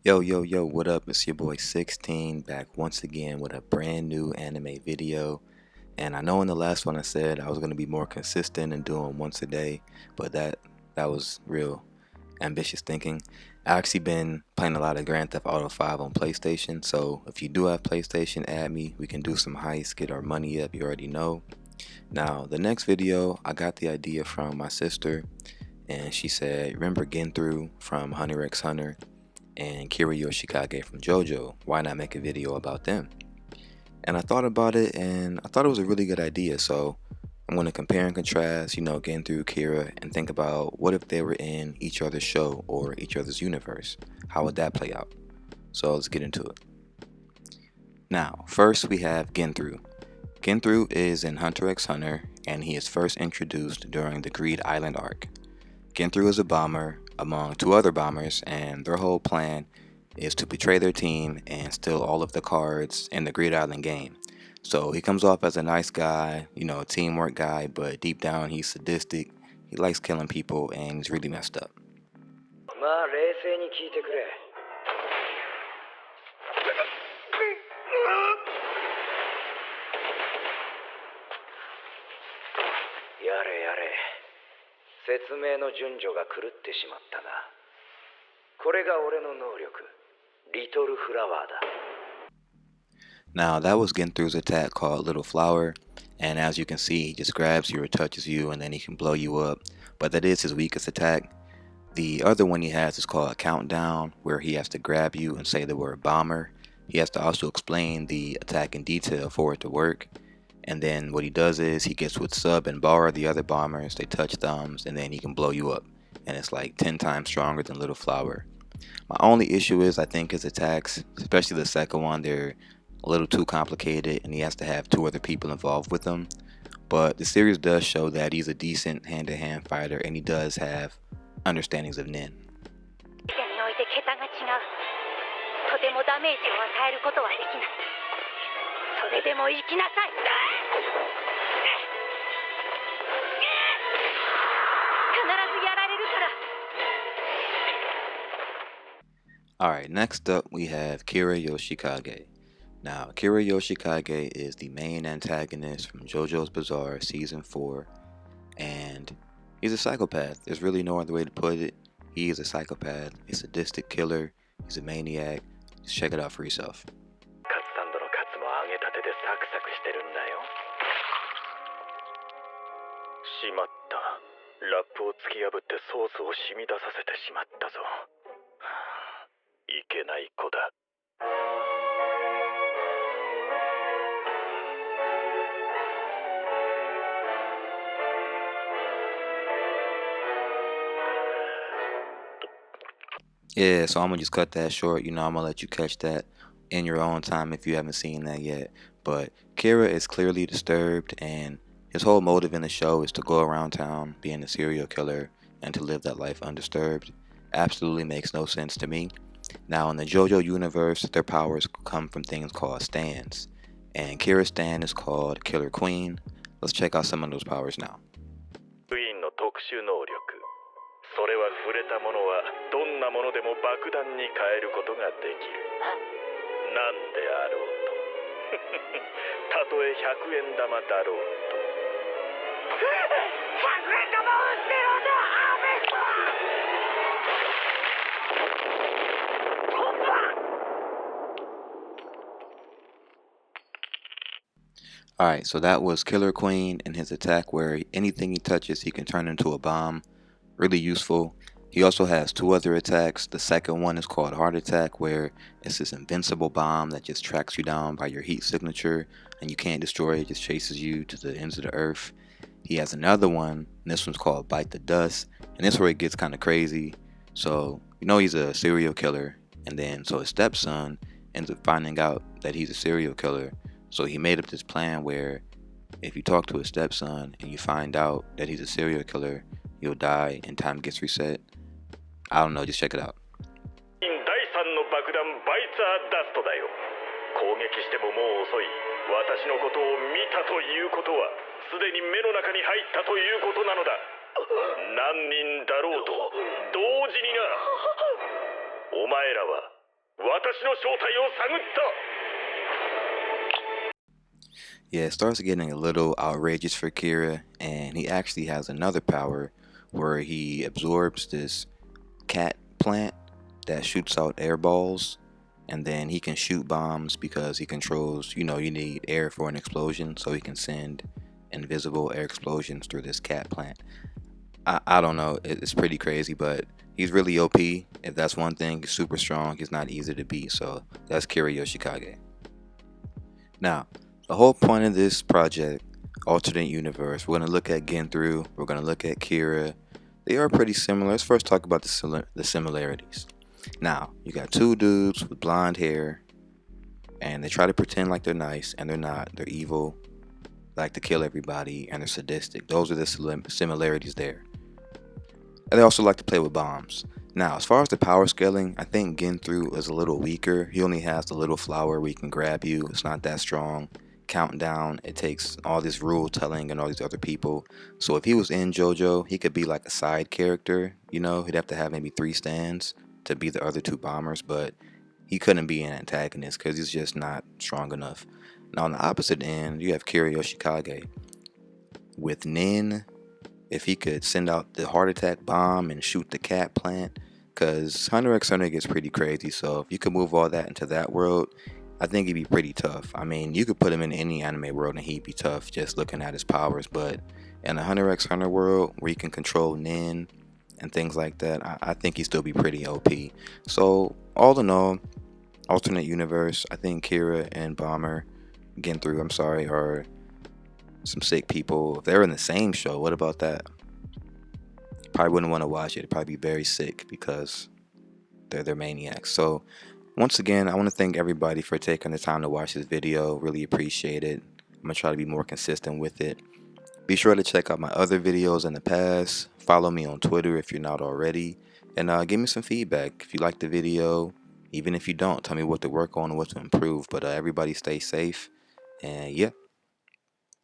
Yo, yo, yo, what up? It's your boy 16 back once again with a brand new anime video. And I know in the last one I said I was going to be more consistent and doing once a day, but that was real ambitious thinking. I actually been playing a lot of Grand Theft Auto 5 on PlayStation, so if you do have PlayStation, add me. We can do some heists, get our money up, you already know. Now, the next video, I got the idea from my sister, and she said, remember Genthru from Hunter x Hunter? And Kira Yoshikage from JoJo. Why not make a video about them? And I thought about it and I thought it was a really good idea. So I'm going to compare and contrast, Genthru, Kira, and think about what if they were in each other's show or each other's universe? How would that play out? So let's get into it. Now, first we have Genthru. Genthru is in Hunter x Hunter and he is first introduced during the Greed Island arc. Genthru is a bomber among two other bombers, and their whole plan is to betray their team and steal all of the cards in the Greed Island game. So he comes off as a nice guy, a teamwork guy, but deep down he's sadistic. He likes killing people and he's really messed up. まあ冷静に聞いてくれ。やれやれ。説明の順序が狂ってしまったな。これが俺の能力、リトルフラワーだ。Now that was Genthru's attack called Little Flower, and as you can see, he just grabs you or touches you and then he can blow you up, but that is his weakest attack. The other one he has is called Countdown, where he has to grab you and say the word bomber. He has to also explain the attack in detail for it to work. And then what he does is he gets with Sub and Bar, the other bombers, they touch thumbs, and then he can blow you up. And it's like 10 times stronger than Little Flower. My only issue is I think his attacks, especially the second one, they're a little too complicated and he has to have two other people involved with him. But the series does show that he's a decent hand-to-hand fighter and he does have understandings of Nin. とてもダメージを与えることはできない。それでも行きなさい。必ずやられるから。Alright, next up we have Kira Yoshikage. Now, Kira Yoshikage is the main antagonist from JoJo's Bizzare Season 4, and he's a psychopath. There's really no other way to put it. He is a psychopath, a sadistic killer, he's a maniac. Just check it out for yourself. カツサンドのカツも揚げたてでサクサクしてるんだよ。しまった。ラップを突き破ってソースを染み出させてしまったぞ。いけない子だ。Yeah, so I'm gonna just cut that short. I'm gonna let you catch that in your own time if you haven't seen that yet. But Kira is clearly disturbed, and his whole motive in the show is to go around town being a serial killer and to live that life undisturbed. Absolutely makes no sense to me. Now, in the JoJo universe, their powers come from things called stands, and Kira's stand is called Killer Queen. Let's check out some of those powers now. それは触れたものはどんなものでも爆弾に変えることができる。なんであろうと。たとえ100円玉だろうと。100円玉を捨てろだ、アメスト。 Alright, so that was Killer Queen and his attack where anything he touches he can turn into a bomb. Really useful. He also has two other attacks. The second one is called Heart Attack, where it's this invincible bomb that just tracks you down by your heat signature and you can't destroy it, just chases you to the ends of the earth. He has another one, and this one's called Bite the Dust, and this is where it gets kind of crazy. So, he's a serial killer, and then so his stepson ends up finding out that he's a serial killer. So he made up this plan where if you talk to his stepson and you find out that he's a serial killer, you'll die and time gets reset. I don't know, just check it out. 第3の爆弾バイツァーダストだよ。攻撃してももう遅い。私のことを見たということはすでに目の中に入ったということなのだ。何人だろうと同時にな。お前らは私の正体を探った。 Yeah, it starts getting a little outrageous for Kira, and he actually has another power where he absorbs this cat plant that shoots out air balls, and then he can shoot bombs because he controls, you need air for an explosion, so he can send invisible air explosions through this cat plant. I don't know, it's pretty crazy, but he's really OP. If that's one thing, he's super strong, he's not easy to beat, so that's Kira Yoshikage. Now, the whole point of this project, alternate universe, we're going to look at Genthru, we're going to look at Kira. They are pretty similar. Let's first talk about the similarities. Now, you got two dudes with blonde hair, and they try to pretend like they're nice, and they're not. They're evil, like to kill everybody, and they're sadistic. Those are the similarities there. And they also like to play with bombs. Now, as far as the power scaling, I think Genthru is a little weaker. He only has the little flower where he can grab you. It's not that strong. Countdown, it takes all this rule telling and all these other people. So if he was in JoJo, he could be like a side character. He'd have to have maybe 3 stands to be the other 2 bombers, but he couldn't be an antagonist because he's just not strong enough. Now on the opposite end, you have Kira Yoshikage. With Nin, if he could send out the heart attack bomb and shoot the cat plant, because Hunter x Hunter gets pretty crazy, so if you could move all that into that world, I think he'd be pretty tough. I mean, you could put him in any anime world and he'd be tough just looking at his powers, but in a Hunter x Hunter world where he can control Nin and things like that, I think he'd still be pretty OP. So, all in all, alternate universe, I think Kira and Genthru, are some sick people. If they're in the same show, what about that? Probably wouldn't want to watch it. It'd probably be very sick because they're maniacs. So once again, I want to thank everybody for taking the time to watch this video. Really appreciate it. I'm gonna try to be more consistent with it. Be sure to check out my other videos in the past. Follow me on Twitter if you're not already, and give me some feedback if you like the video. Even if you don't, tell me what to work on and what to improve. But everybody stay safe, and yeah,